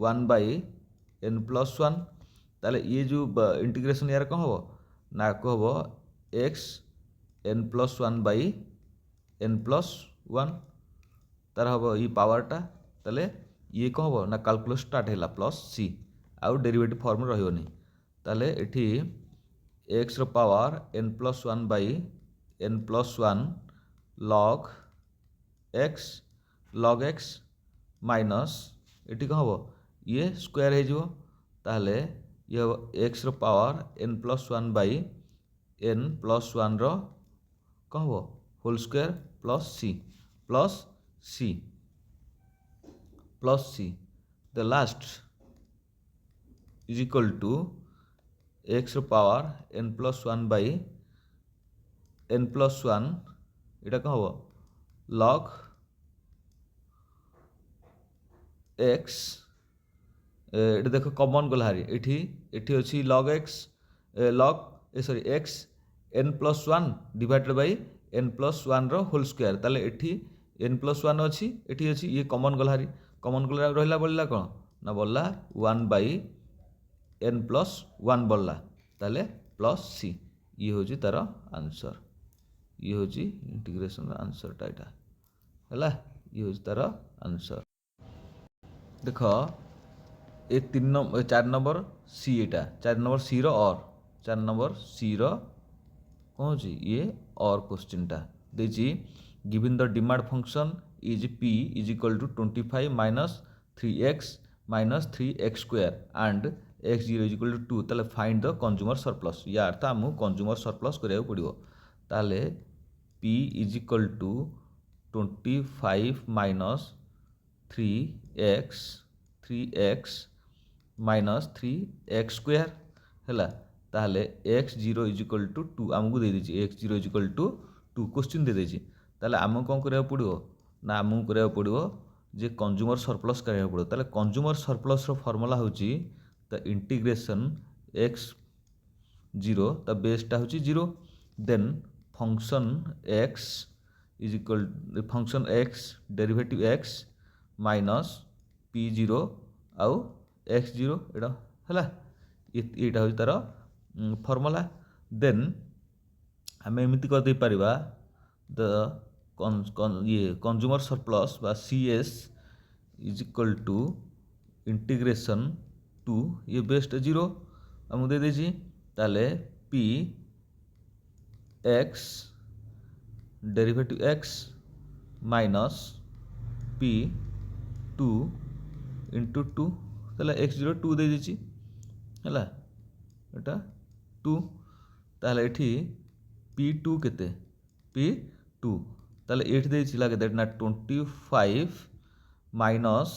1 by n plus 1 ताले ये जो इंटीग्रेशन यार कौन हो ना को हो x n plus 1 by n plus 1 तार हम ये पावरटा ताले ये कौन हो ना कैलकुलस स्टार्ट है प्लस c आउ डेरिवेटिव फॉर्म रही ताले एठी x रो power n plus 1 by n plus 1 log x minus एटी कौन हम ये स्क्वायर हो ताहले ये x रो power n plus 1 by n plus 1 रो कौन हम whole square plus c the last is equal to x रो power n plus 1 by n plus 1 इटा कौन हम log एक्स ये देख कमन गला हारी एठी अच्छी log x log sorry x n plus one divided by n plus one whole square ताले एठी एन प्लस वन अच्छी एठी अच्छी ये कमन गला हारी कमन गला रहा बोलला कौन ना बोलला one by n plus one बोलला ताले प्लस सी ये हूँ तार आंसर ये हूँ इंटीग्रेशन आंसरटा यहाँ है ये हूँ तार आंसर देख ए 4 नंबर सी एटा 4 नंबर सी और 4 नंबर सी कौन ये और क्वेश्चनटा देजी given the demand function is P is equal to 25 minus 3x minus 3x square and x0 is equal to 2 ताले फाइंड द कंज्यूमर सरप्लस या अर्थ आमको कंज्यूमर सरप्लस करिया पड़ो ताले p is equal to 25 minus 3x minus 3x square है ताहले x0 is equal to 2 आमको दे दीजिए x0 is equal to 2 question दे दीजिए ताहले आमको कौन करिया पड़ो ना आमको करिया पड़ो जे कंज्यूमर सरप्लस करिया पड़ो ताहले कंज्यूमर सरप्लस रो फार्मूला होची द इंटीग्रेशन x0 द बेसटा होची 0 then function x is equal फंक्शन x derivative x minus p0 आउ x0 एटा है यहाँ हूँ तार फर्मूला देन आम एमती कर दे पारिबा द ये कंज्यूमर सरप्लस बा CS is equal to integration to ये बेस्ट 0 आमको दे दीजिए ताले p x derivative x minus p 2 into 2 ताले x0 2 दे दीजिए है एटा 2 ताले एठी p2 केते p2 ताले एठी देछि लागे दैट ना 25 माइनस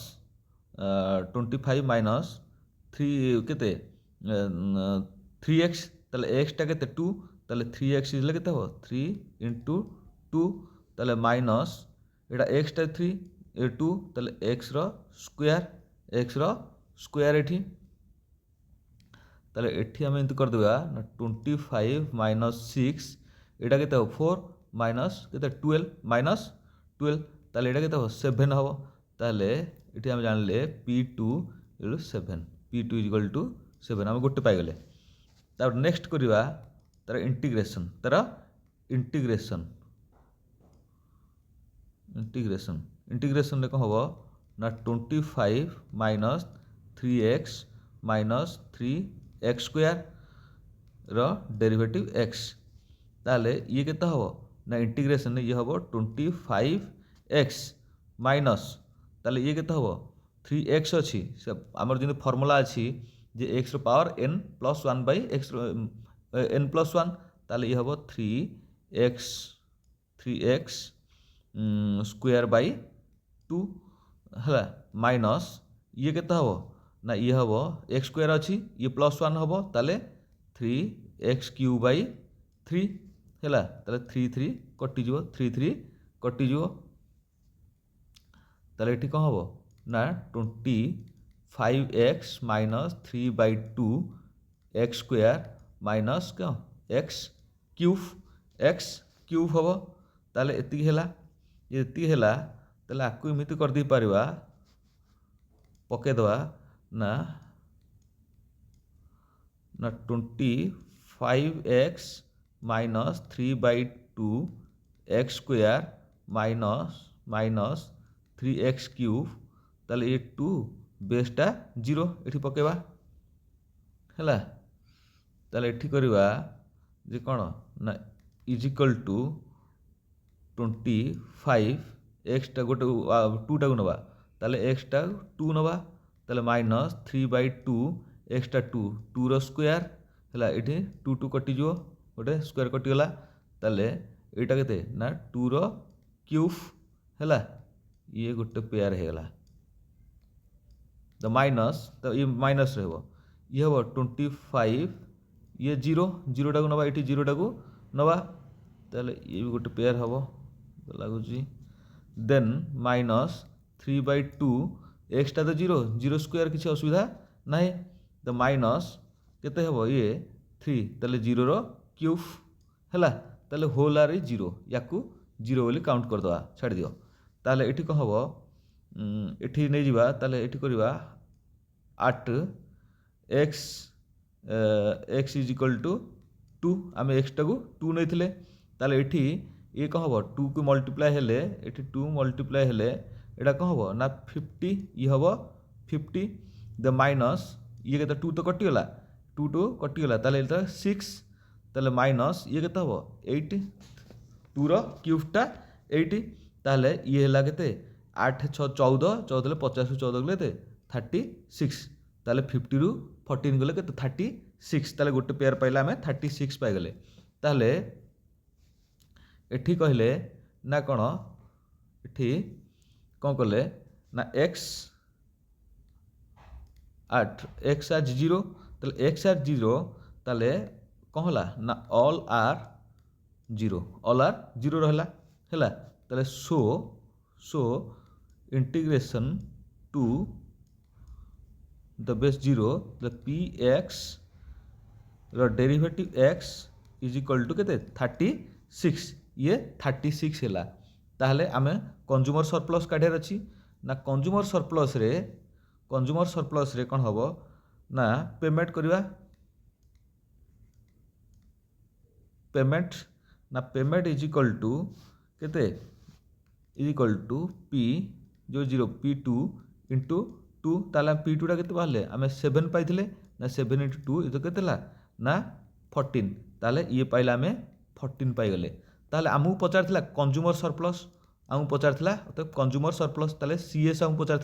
25 माइनस 3 केते 3x ताले x टा केते 2 ताले 3x इज केते हो 3 इंटू 2 ताले माइनस एटा x टा 3 ए 2 ताले x रो स्क्वायर एठी ताले एठी आम एमती करदेबा ना 25 माइनस 6 एटा केते हो 4 माइनस केते 12 माइनस 12 ताले एटा केते हो 7 हो ताले एठी आम जानले p2 7 p2 is equal to 7 आम गोटे पाइगले तार नेक्स्ट करिबा तार इंटीग्रेशन इंटीग्रेशन रे कौन हम ना 25 minus 3x minus 3x square रो डेरिवेटिव x ताले ये केते हबो ना इंटीग्रेशन ये हबो 25x माइनस ताले ये केते हबो 3x अछि से हमर जे फार्मूला अछि जे x रो power n plus 1 by x n plus 1 ताले ये हबो 3x स्क्वायर बाई 2 है माइनस ये केते हबो ना ये हबो x स्क्वायर अच्छी ये प्लस 1 हबो ताले 3x क्यू बाई 3 है ताले 3 कटिजो 3 कटिजो ताले एठी कौन हबो ना 25x minus 3 by 2 x square minus क्या x क्यूब हबो ताले एति हैला ये हैला ताले आकु एमिति कर दी पारिबा पके दवा ना 25x minus 3 by 2 x square minus 3x cube ताले ये 2 बेसटा 0 एठी पकेबा हैला ताले एठी करिबा जे कोन ना इज इक्वल टू 25 x टा गोटे 2 टा नवा ताले x टा 2 नवा ताले माइनस 3 बाई 2 x टा 2 रो स्क्वायर है ये 2 कटि जो गोटे स्क्वायर कटिगला ताले एटा केते ना 2 रो क्यूब है ये गोटे पेयर होगा द माइनस तो ये माइनस रहा ये हम 25 ये 0 टाक नवा ये 0 टाक नवा ताले ये भी गोटे पेयर हम लगुच देन माइनस 3 बाई 2 एक्सटा तो जीरो जीरो स्क्वायर किसी असुविधा ना तो माइनस केते हेबो ये 3 ताले जीरो रो क्यूब हैला ताले होल आर जीरो याकू जीरो बोली काउंट कर दवा छाड़ दियो ताले एठी को हबो एठी नै जिबा ताले एठी करबा 8 x x is equal to 2 आम एक्सटा को 2 नहीं ताले एठी ये कौन हम 2 को मल्टीप्लाए हेले एठी 2 मल्टीप्लाए हेले एटा कौन हम ना 50 ये हम 50 द माइनस ये केते 2 तो कटिगला 2 टू कटिगला ताले 6 ताले माइनस ये केते हम 8 2 रो क्यूबटा 8 ताले ये हला केते 8 6 14 14 50 ରୁ 14 गले 36 ताले 50 ରୁ 14 गले केते 36 ताले गोटे पेयर पाइला आमे 36 पाइ गले ताले एठी कहले ना कौन एठी कौन कले ना एक्स आठ एक्स आर जीरो ताले एक्स आर जीरो ताले कौन होला ना ऑल आर जीरो रहला हैला ताले so integration to the base zero the p x रो derivative x is equal to केते 36 ये 36 है ताहले आमे कंज्यूमर सरप्लस काढ़ार अच्छी ना कंज्यूमर सरप्लस रे कौन हम ना पेमेंट करवा पेमेंट इज इक्वल टू केते इज इक्वल टू पी जो जीरो P2 इंटू 2 ताला P2 टा केते बाहले आमे 7 पाइथिले ना 7 इंटू 2 ये तो केते ना 14 ताले ये पाइला आमे 14 पाई गले ताले आमु पचार कंज्यूमर सरप्लस आमु पचार तो कंज्यूमर सरप्लस ताले सीएस आमु पचार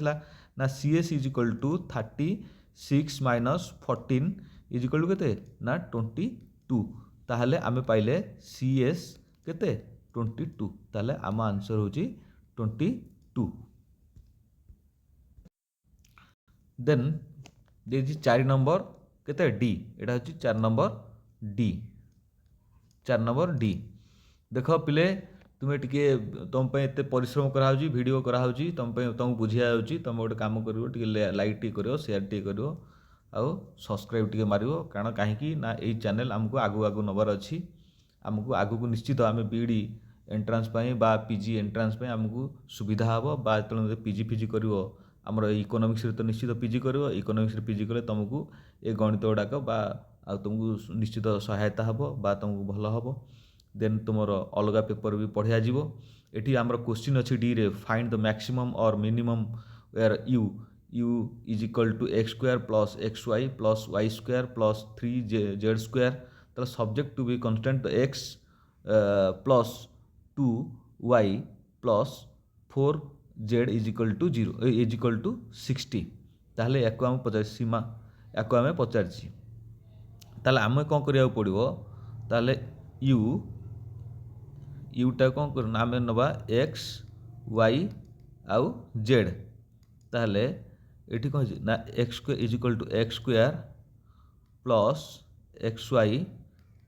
ना CS is equal to 36 minus 14 is equal to केते ना 22 ताहले आमे पाइले सीएस केते 22 ताहले आम आंसर होची 22 देन देजी 4 नंबर केते डी एटा होची 4 नंबर डी देख पिले तुम्हें टिके तुम एत परिश्रम कराऊँगी वीडियो कराऊँगी तुम बुझिया तुम गोटे कम कर लाइक टी कर शेयर टी कर आउ सब्सक्राइब टी मार कारण कहीं ना यही चैनल आमको आगू आगू नबार अच्छी आमको आगू को निश्चित आम बीडी एंट्रांस बा पीजी एंट्रांस आमको सुविधा हम बा जो पीजी फिजी कर आमर इकोनॉमिक्स तो निश्चित पीजी कर इकोनॉमिक्स पीजी कले तुमको ये गणित गुड़ाक बा तुमको निश्चित सहायता हम बा तुमको भल हम देन तुमर अलग पेपर भी पढ़िया जीवो एठी आमर क्वेश्चन अच्छी डी रे फाइंड द मैक्सिमम और minimum where U is equal to x square plus x Y plus Y square plus 3z square ताले subject to be constant X plus 2y plus 4z is equal to 0 is equal to 60 ताहले याको आम पचार सीमा याको आम पचार ताहले आम कौन करिया पड़िबो ताहले यूटा कौन करना आम नवा एक्स वाई आउ जेड ताहले एठी कौन ना x square is equal to x square plus x Y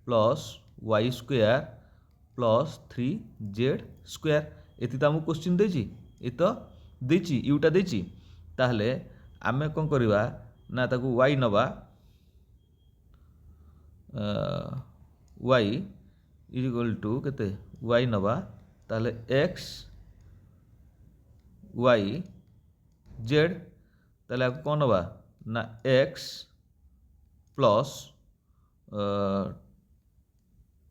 plus Y square plus 3z square एति तो आमको क्वेश्चन देछि ए तो देछि यूटा देछि ताहले आमे कौन करवा ना ताकू वाई नवा वाई इज इक्वल टू केते वाई नवा ताले एक्स वाई जेड ताले आपको कौन नवा ना x plus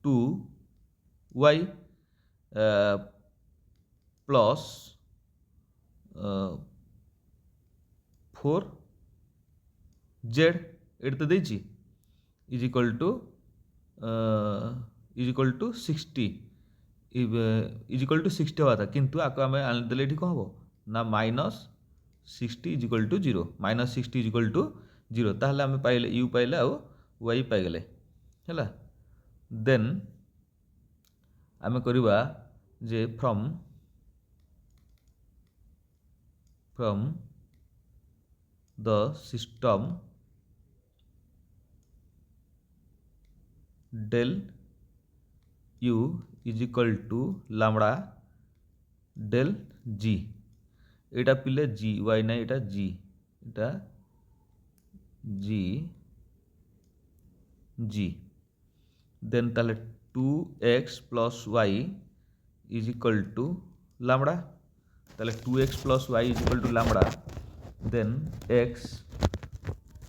2y plus 4z एट तो देछि is equal to 60 is equal to 60 हवा था किंतु आको आम आनिदेले ये कौन हम ना minus 60 is equal to 0 minus 60 is equal to 0 ताहले आम पाइले यू पाइले आउ वाई पाइगले है देन आम करवा जे from the system del u is equal to lambda del g এটা পিলে জি ওয়াই নাই, এটা জি, এটা জি জি। দেন তাহলে 2x plus y is equal to lambda. তাহলে 2x plus y is equal to lambda. Then x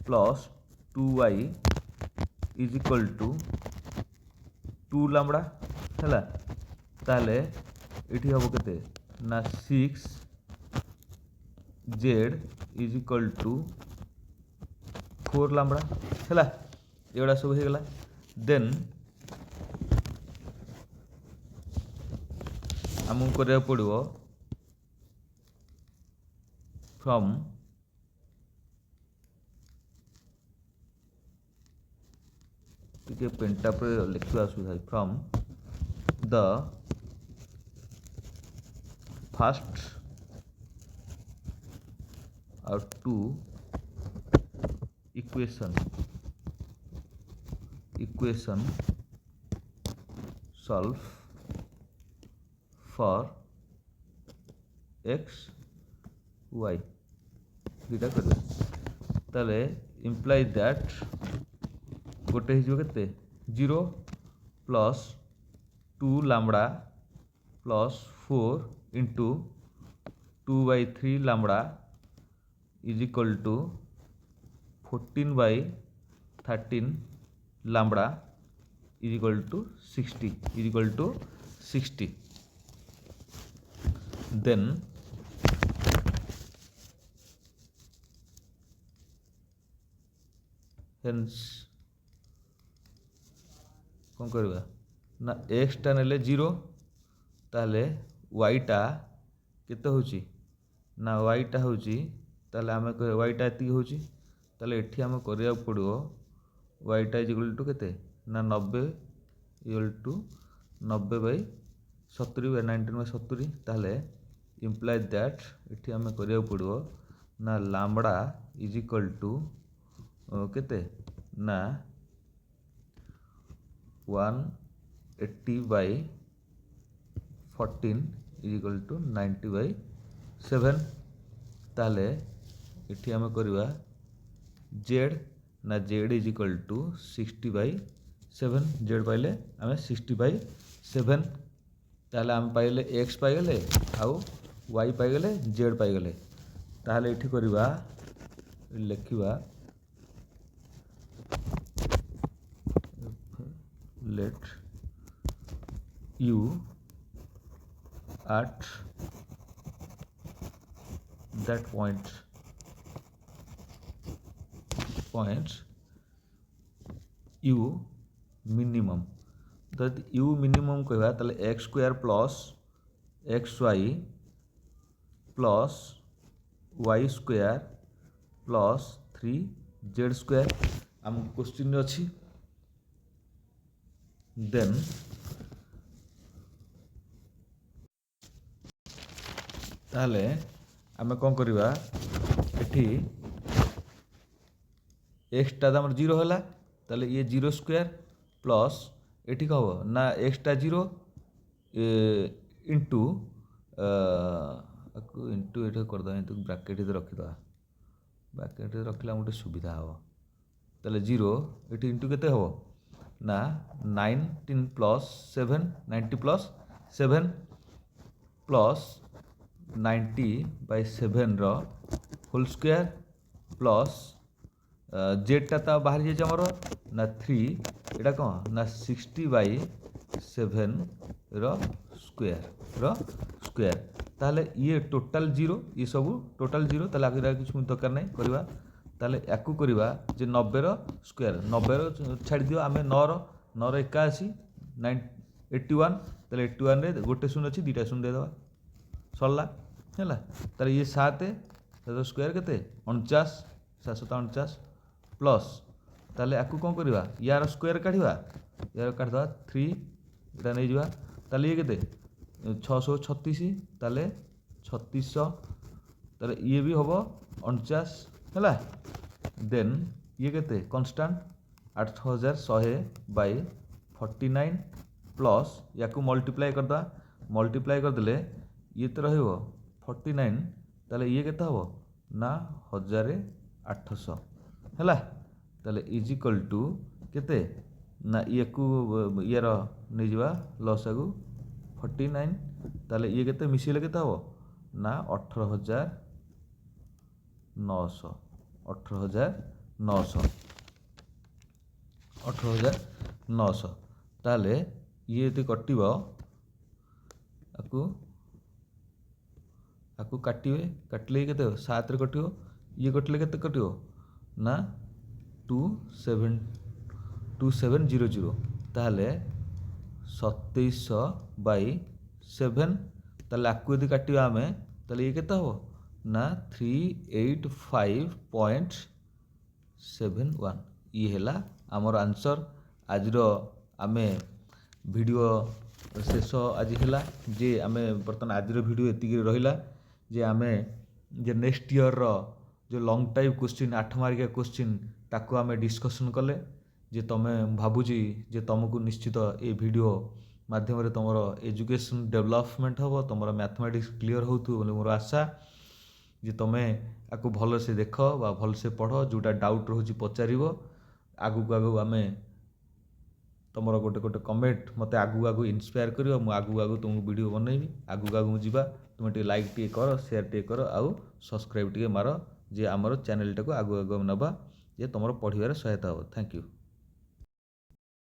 plus 2y is equal to 2 lambda ହେଲା। তাহলে এটি হব কেতে না 6z ইজ ইকুয়াল টু 4 লামড়া ହେଲା। এগুলা ସବୁ ହେଇଗଲା। ଦେନ୍ ଆମକୁ କରିବାକୁ ପଡ଼ିବ ଫ୍ରମ୍ ଟିକେ ପେନ୍ଟା ଉପରେ ଲେଖିବା ଅସୁବିଧା ଅଛି। ଫ୍ରମ୍ ଦ ଫାର୍ଷ୍ଟ ଆଉ 2 equation solve for x y দুইটা করবে। তাহলে ইমপ্লাই দ্যাট গোটে হয়ে কেতে 0 plus 2 lambda plus 4 into 2/3 লামড়া is equal two 14/13 lambda is equal to 60 then hence कौन करवा ना x टा नेले 0 ताले y टा केते होची ना y टा होची ताले आमे y टा एति होची ताले एठी आमे करिया पड़िबो y टा इज इक्वल टू केते ना 90 इक्वल टू 90/70 ताले इम्प्लाइ दैट एठी आमे करिया पड़िबो ना लैम्बडा इज इक्वल टू केते ना 180/14 इज इक्वल टू 90/7 ताले एठी आमे करिवा z ना z is equal to 60/7 z पाइले आमे 60/7 ताले आमे पाइले x पाइगले आउ y पाइगले z पाइगले। ताले एठी करिवा लेखिवा let u at that point u minimum तो u minimum कहवा ताले x square plus xy plus y square plus 3z square आम क्वेश्चन अच्छी। देन ताले आमे कौन करिवा एठी x टा दाम 0 होला ताले ये 0 स्क्वायर प्लस एठी कह ना x टा 0 इंटू इंटू एठी कर दो इंटू ब्रैकेट इधर रखि दो ब्रैकेट रखला मोटे सुविधा हो। ताले 0 एठी इंटू केते हो ना 19 प्लस 7 90 प्लस 7 प्लस 90/7 रो होल स्क्वायर प्लस जेटा ता बाहर जाइए आमर ना 3 एटा कौन ना 60/7 रो स्क्वायर ताले ये टोटल 0 ये सब टोटल 0 ताले आगे कुछ दरकार नहीं करवा। ताले याकू करवा जे 90 रो स्क्वायर 90 रो छाड़ दियो आमे 9 रो 81 81 ताले 81 रे गोटे शून्य अच्छी दुटा शून्य दे दवा सरला है। ताले ये 7 स्क्वायर केते 49 749 प्लस ताले याकू कौन करवा यार स्क्वायर काढ़ा यार काढ़ 3 एटा नहीं जावा ताले ये केते 636 ताले 3600 ताले ये भी होबो 49 है। देन ये केते कांस्टेंट 8100/49 प्लस याकू मल्टीप्लाई करदा मल्टीप्लाई कर देले ये तो रहिबो 49 ताले ये केते हबो ना 1800 हैला। ताले इज इक्वल टू केते ना ये को ये रो नै जिवा लसागु 49। ताले ये केते मिसिले केते हबो ना 18900 18900 ताले ये यदि कटिबो आकु आकु काटिबे काटले केते 7 रे कटिबो ये कटले केते कटिबो ना 2700 ताले 2700 बाई 7 ताले आकु यदि काटिबा आमे ताले ये केते हबो ना 385.71 ये हैला आमर आंसर। आज आमे वीडियो शेष आज हैला जे आमे बर्तमान आज वीडियो एतिक रहिला जे आमे जे नेक्स्ट ईयर रो जो लॉन्ग टाइप क्वेश्चन 8 मार्किया क्वेश्चन ताको आमे डिस्कशन कले जे तमे भाबुजी जे तुमको निश्चित ए वीडियो माध्यम रे तमर एजुकेशन डेवलपमेंट हबो तमर मैथमेटिक्स क्लियर होतु बोले मोर आशा जे तमे आकु भल से देख बा भल से पढ़ जोटा डाउट रहउची पचारिबो आगु आगु आमे तमर गोटे गोटे कमेंट मते आगु आगु इंस्पायर करियो मु आगु आगु तुमको वीडियो बनैबी आगु आगु जीवा तुम टे लाइक टे कर शेयर टे कर आउ सब्सक्राइब टे मार जे आमर चैनल टाको आगु आगु नबा जे तमर पढ़िबार सहायता हो। Thank you.